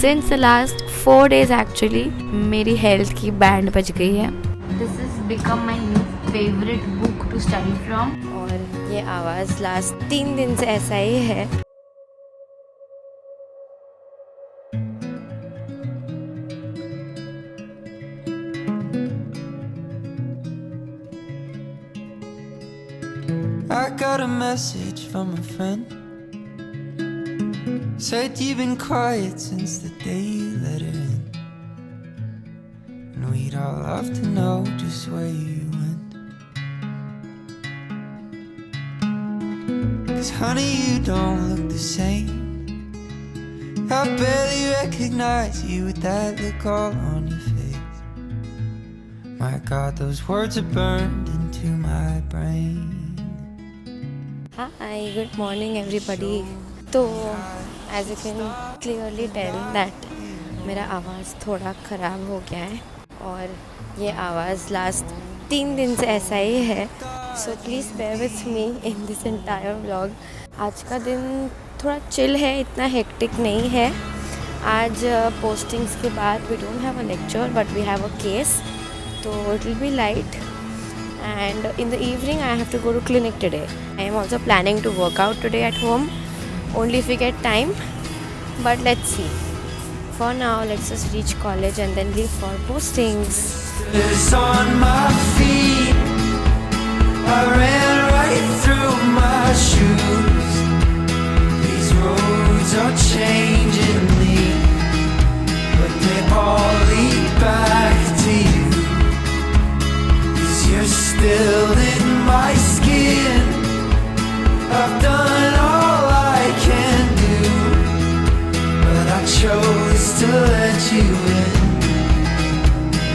Since the last 4 days actually मेरी health की band बज गई है. This is become my new favourite book to study from. और ये आवाज़ लास्ट 3 दिन से ऐसा ही है. I got a message from a friend. Said you've been quiet since the day you let her in. And we'd all love to know just where you went. 'Cause honey, you don't look the same. I barely recognize you with that look all on your face. My God, those words are burned into my brain. Hi, good morning everybody. तो as you can clearly tell that मेरा आवाज़ थोड़ा ख़राब हो गया है और ये आवाज़ लास्ट 3 दिन से ऐसा ही है. So please bear with me in this entire vlog. आज का दिन थोड़ा चिल है, इतना हेक्टिक नहीं है. आज पोस्टिंग्स के बाद we don't have a lecture but we have a case, तो it will be light. And in the evening I have to go to clinic today. I am also planning to work out today at home, only if we get time, but let's see. For now let's just reach college and then leave for postings. Is on my feet, I ran right through my shoes. These roads are changing me, but they all lead back to you. You're still in my skin. I've done all I can do, but I chose to let you in.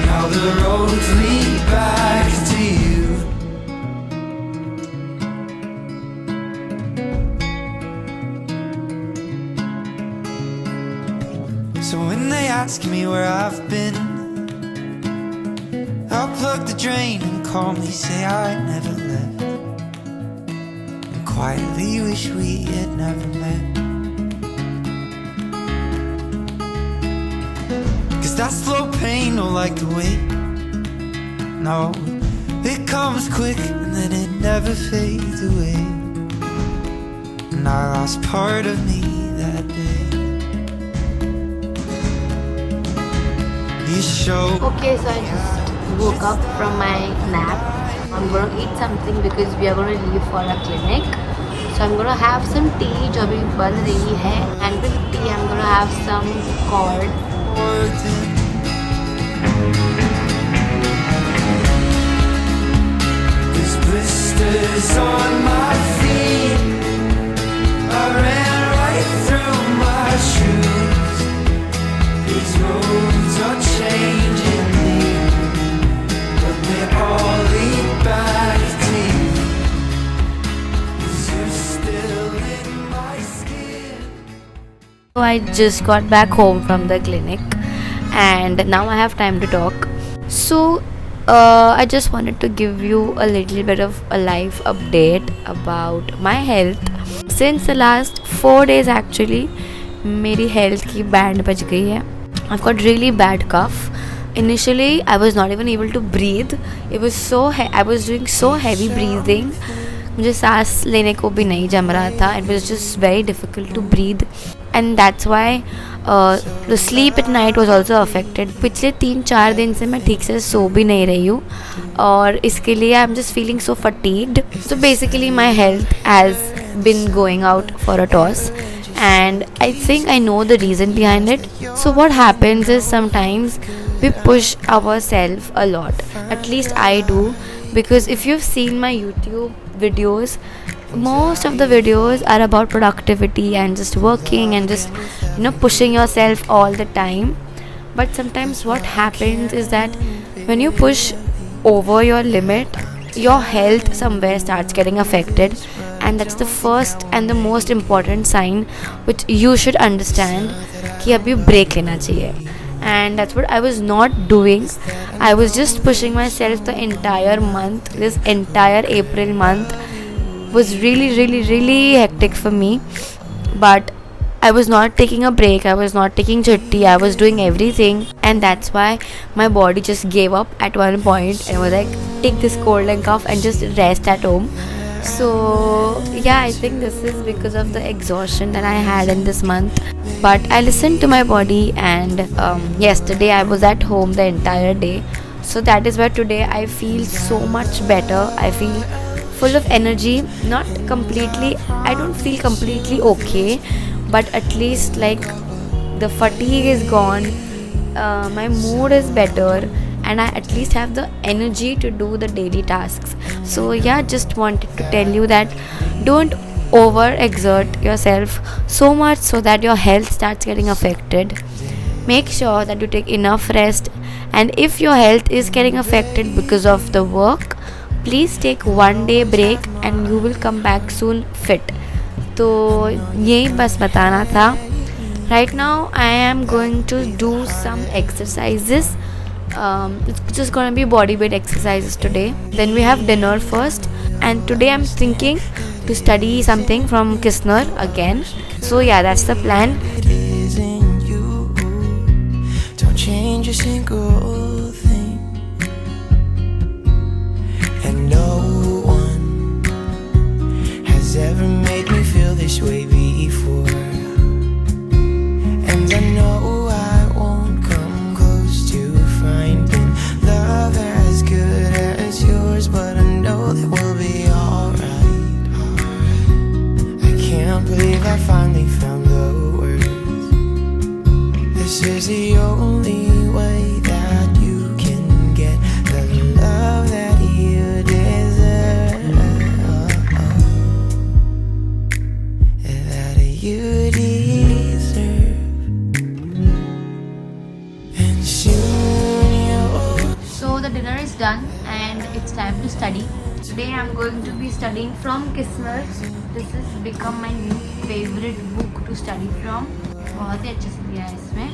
Now the roads lead back to you. So when they ask me where I've been, I'll plug the drain and calmly say I never left, and quietly wish we had never met. 'Cause that slow pain don't like to wait. No, it comes quick and then it never fades away. And I lost part of me that day. You show. Okay, so I just woke up from my nap. I'm going to eat something because we are going to leave for a clinic. So I'm going to have some tea जो अभी बन रही है, and with tea I'm going to have some curd. There's blisters on my feet, I ran right through my shoes. These roads are changing me, but they all lead back to you. 'Cause you're still in my skin. So I just got back home from the clinic and now I have time to talk. So I just wanted to give you a little bit of a life update about my health. Since the last 4 days actually मेरी health की band बज गई है. I've got really bad cough. Initially I was not even able to breathe. It was so I was doing so heavy breathing. मुझे सांस लेने को भी नहीं जम रहा था. It was just very difficult to breathe and that's why the sleep at night was also affected. पिछले 3-4 दिन से मैं ठीक से सो भी नहीं रही हूँ और इसके लिए I'm just feeling so fatigued. So basically my health has been going out for a toss and I think I know the reason behind it. So what happens is sometimes we push ourselves a lot. At least I do, because if you've seen my YouTube videos, most of the videos are about productivity and just working and just pushing yourself all the time. But sometimes what happens is that when you push over your limit, your health somewhere starts getting affected, and that's the first and the most important sign which you should understand कि अभी break लेना चाहिए. And that's what I was not doing. I was just pushing myself the entire month. This entire April month was really hectic for me, but I was not taking a break, I was not taking chutti, I was doing everything, and that's why my body just gave up at one point and was like, take this cold and cough and just rest at home. So yeah, I think this is because of the exhaustion that I had in this month. But I listened to my body, and yesterday I was at home the entire day. So that is why today I feel so much better. I feel full of energy. Not completely, I don't feel completely okay, but at least like the fatigue is gone, my mood is better, and I at least have the energy to do the daily tasks. So yeah, just wanted to tell you that don't overexert yourself so much so that your health starts getting affected. Make sure that you take enough rest, and if your health is getting affected because of the work, please take one day break and you will come back soon fit. तो यही बस बताना था. Right now I am going to do some exercises. It's just gonna be body weight exercises today. Then we have dinner first, and today I'm thinking to study something from Kisner again. So yeah, that's the plan. It isn't you. Don't change a single thing. And no one has ever made me feel this way before. And I know I won't come close to finding love as good as yours, but I know that we'll be alright. I can't believe I finally found the words. This is the only way that you can get the love that you deserve. That you deserve. And soon you'll. So the dinner is done and it's time to study. Today I'm going to be studying from Kisner. This has become my new favorite book to study from. बहुत ही अच्छे से दिया है इसमें.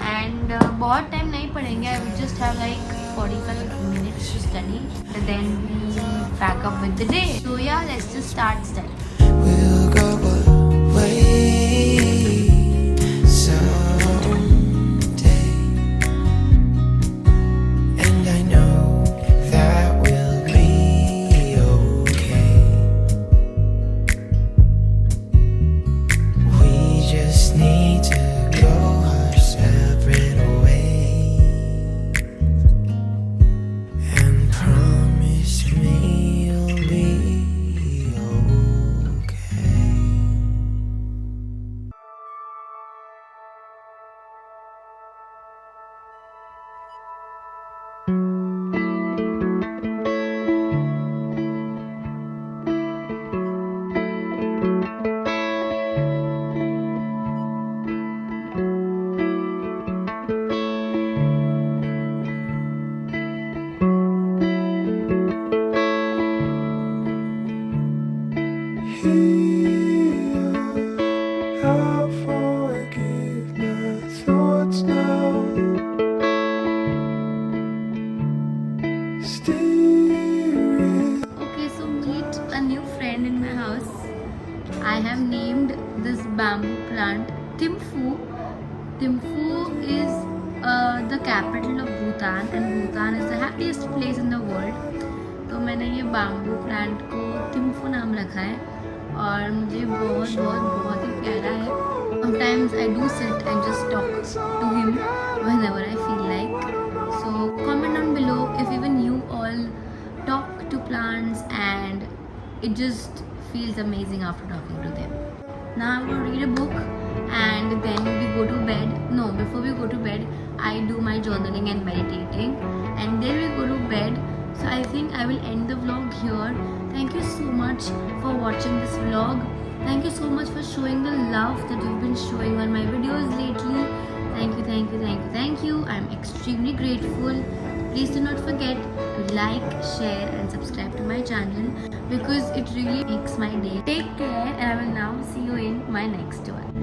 And बहुत time नहीं पढ़ेंगे. I will just have like 45 minutes to study. And then we pack up with the day. So yeah, let's just start studying. We'll go away someday, and I know that we'll be okay. We just need to go our separate ways, and promise me you'll be okay. I'll forgive my thoughts now. Steering. Okay, so meet a new friend in my house. I have named this bamboo plant Thimphu. Thimphu is the capital of Bhutan, and Bhutan is the happiest place in the world. तो मैंने ये bamboo plant को थिम्फू नाम रखा है और मुझे बहुत बहुत बहुत ही प्यारा है. Sometimes I do sit and just talk to him whenever I feel like. So comment down below if even you all talk to plants and it just feels amazing after talking to them. Now I'm going to read a book and then we go to bed. No, before we go to bed, I do my journaling and meditating, and then we go to bed. So I think I will end the vlog here. Thank you so much for watching this vlog. Thank you so much for showing the love that you've been showing on my videos lately. Thank you, thank you, thank you, thank you. I'm extremely grateful. Please do not forget to like, share and subscribe to my channel because it really makes my day. Take care, and I will now see you in my next one.